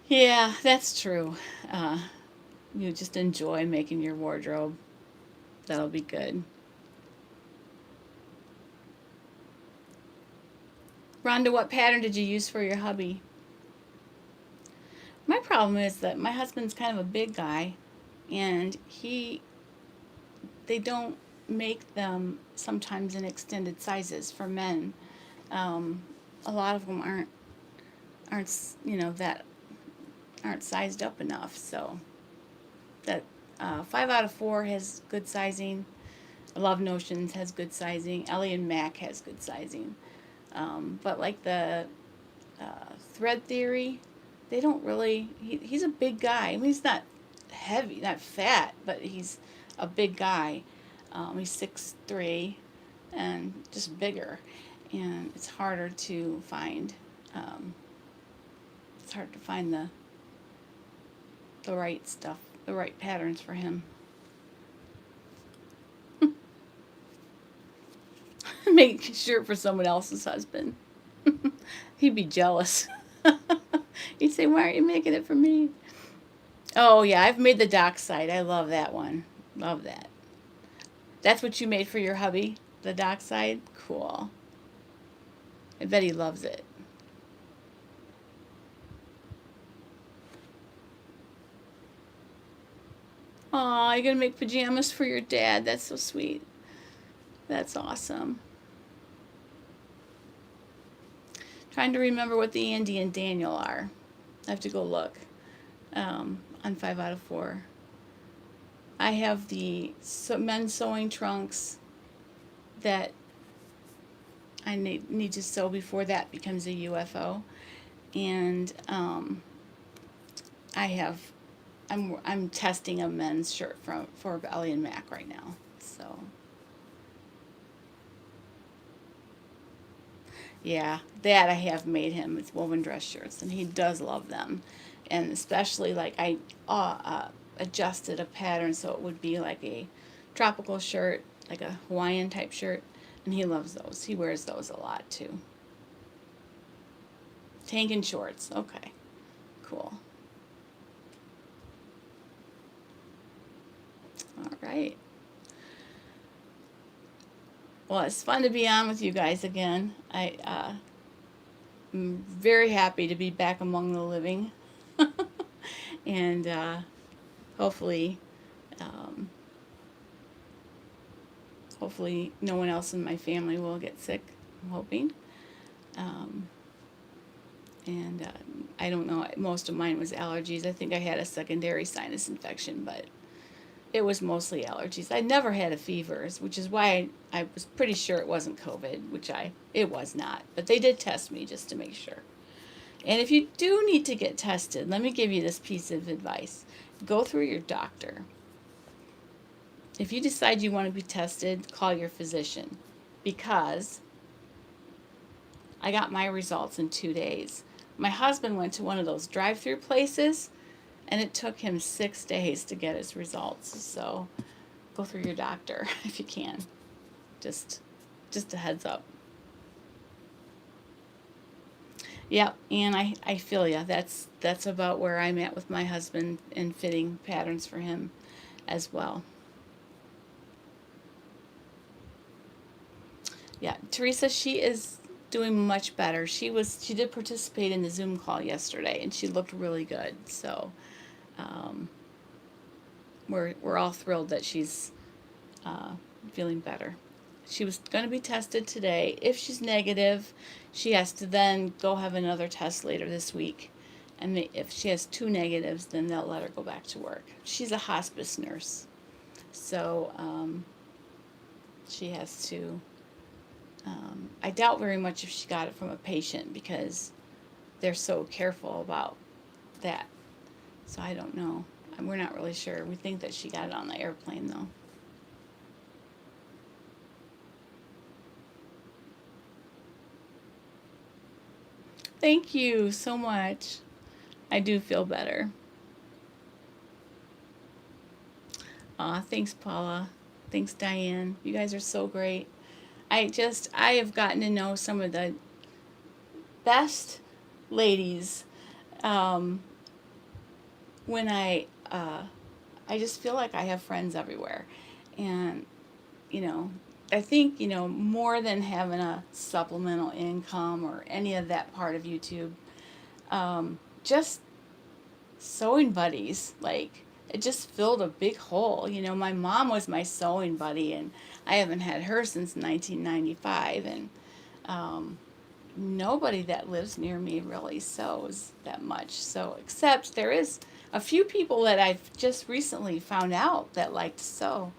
Yeah, that's true. You just enjoy making your wardrobe. That'll be good. Rhonda, what pattern did you use for your hubby? My problem is that my husband's kind of a big guy, and they don't make them sometimes in extended sizes for men. A lot of them that aren't sized up enough. So that 5 out of 4 has good sizing. Love Notions has good sizing. Ellie Mac has good sizing. But like the Thread Theory, they don't really. He's a big guy. I mean, he's not heavy, not fat, but he's a big guy. He's 6'3", and just bigger, and it's harder to find. It's hard to find the right stuff, the right patterns for him. Make a shirt for someone else's husband. He'd be jealous. You'd say, why aren't you making it for me? Oh, yeah, I've made the dock side. I love that one. Love that. That's what you made for your hubby? The dock side? Cool. I bet he loves it. Aw, you're going to make pajamas for your dad. That's so sweet. That's awesome. Trying to remember what the Andy and Daniel are. I have to go look on 5 out of 4. I have the men's sewing trunks that I need to sew before that becomes a UFO, and I'm testing a men's shirt for Ellie and Mac right now. So yeah, that I have made him. It's woven dress shirts, and he does love them, and especially like I adjusted a pattern so it would be like a tropical shirt, like a Hawaiian type shirt, and he loves those. He wears those a lot too. Tank and shorts. Okay, cool. All right. Well, it's fun to be on with you guys again. I'm very happy to be back among the living, and hopefully, um, hopefully no one else in my family will get sick. I'm hoping. Um, and I don't know. Most of mine was allergies. I think I had a secondary sinus infection, but it was mostly allergies. I never had a fever, which is why I was pretty sure it wasn't COVID, which it was not. But they did test me just to make sure. And if you do need to get tested, let me give you this piece of advice. Go through your doctor. If you decide you want to be tested, call your physician, because I got my results in 2 days. My husband went to one of those drive-through places, and it took him 6 days to get his results. So go through your doctor if you can. Just a heads up. Yep, and I feel ya. That's about where I'm at with my husband and fitting patterns for him as well. Yeah, Teresa, she is doing much better. She did participate in the Zoom call yesterday, and she looked really good. So we're all thrilled that she's feeling better. She was going to be tested today. If she's negative, she has to then go have another test later this week. And if she has 2 negatives, then they'll let her go back to work. She's a hospice nurse. So she has to, I doubt very much if she got it from a patient because they're so careful about that. So I don't know. We're not really sure. We think that she got it on the airplane, though. Thank you so much. I do feel better. Aw, thanks, Paula. Thanks, Diane. You guys are so great. I have gotten to know some of the best ladies when I just feel like I have friends everywhere. And, I think, more than having a supplemental income or any of that part of YouTube, just sewing buddies, like, it just filled a big hole. My mom was my sewing buddy, and I haven't had her since 1995, and nobody that lives near me really sews that much. So, except there is a few people that I've just recently found out that like to sew.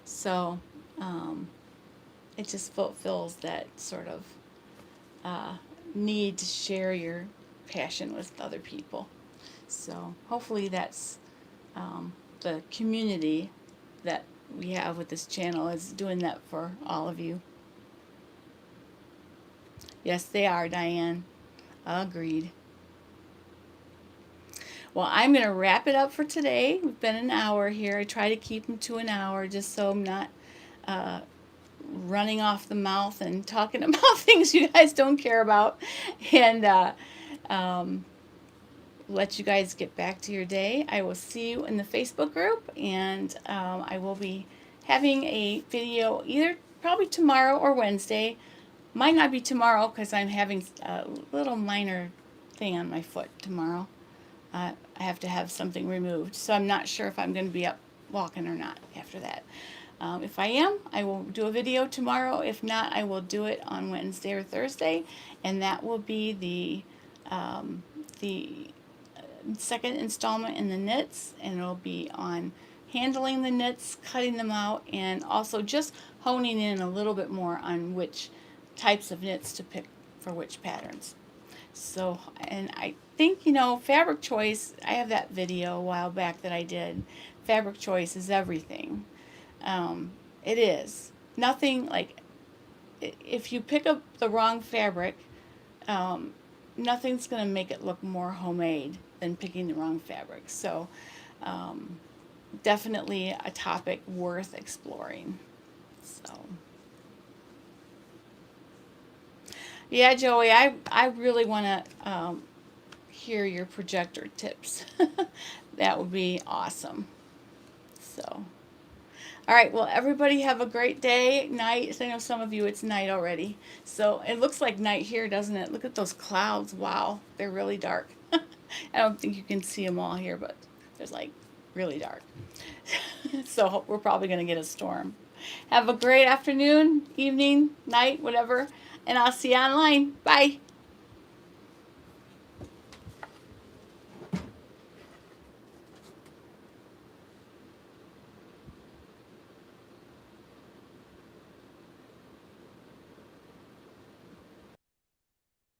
So, it just fulfills that sort of need to share your passion with other people. So hopefully that's the community that we have with this channel is doing that for all of you. Yes, they are, Diane. Agreed. Well, I'm going to wrap it up for today. We've been an hour here. I try to keep them to an hour just so I'm not running off the mouth and talking about things you guys don't care about. And let you guys get back to your day. I will see you in the Facebook group, and I will be having a video either probably tomorrow or Wednesday. Might not be tomorrow because I'm having a little minor thing on my foot tomorrow. I have to have something removed, so I'm not sure if I'm going to be up walking or not after that. If I am, I will do a video tomorrow. If not, I will do it on Wednesday or Thursday, and that will be the second installment in the knits, and it'll be on handling the knits, cutting them out, and also just honing in a little bit more on which types of knits to pick for which patterns. So, and I think, you know, fabric choice, I have that video a while back that I did. Fabric choice is everything. It is. Nothing like, if you pick up the wrong fabric, nothing's going to make it look more homemade than picking the wrong fabric. So, definitely a topic worth exploring. So, yeah, Joey, I really want to hear your projector tips. That would be awesome. So, all right, well, everybody have a great day, night. I know some of you it's night already. So it looks like night here, doesn't it? Look at those clouds. Wow, they're really dark. I don't think you can see them all here, but there's like really dark. So we're probably going to get a storm. Have a great afternoon, evening, night, whatever, and I'll see you online. Bye.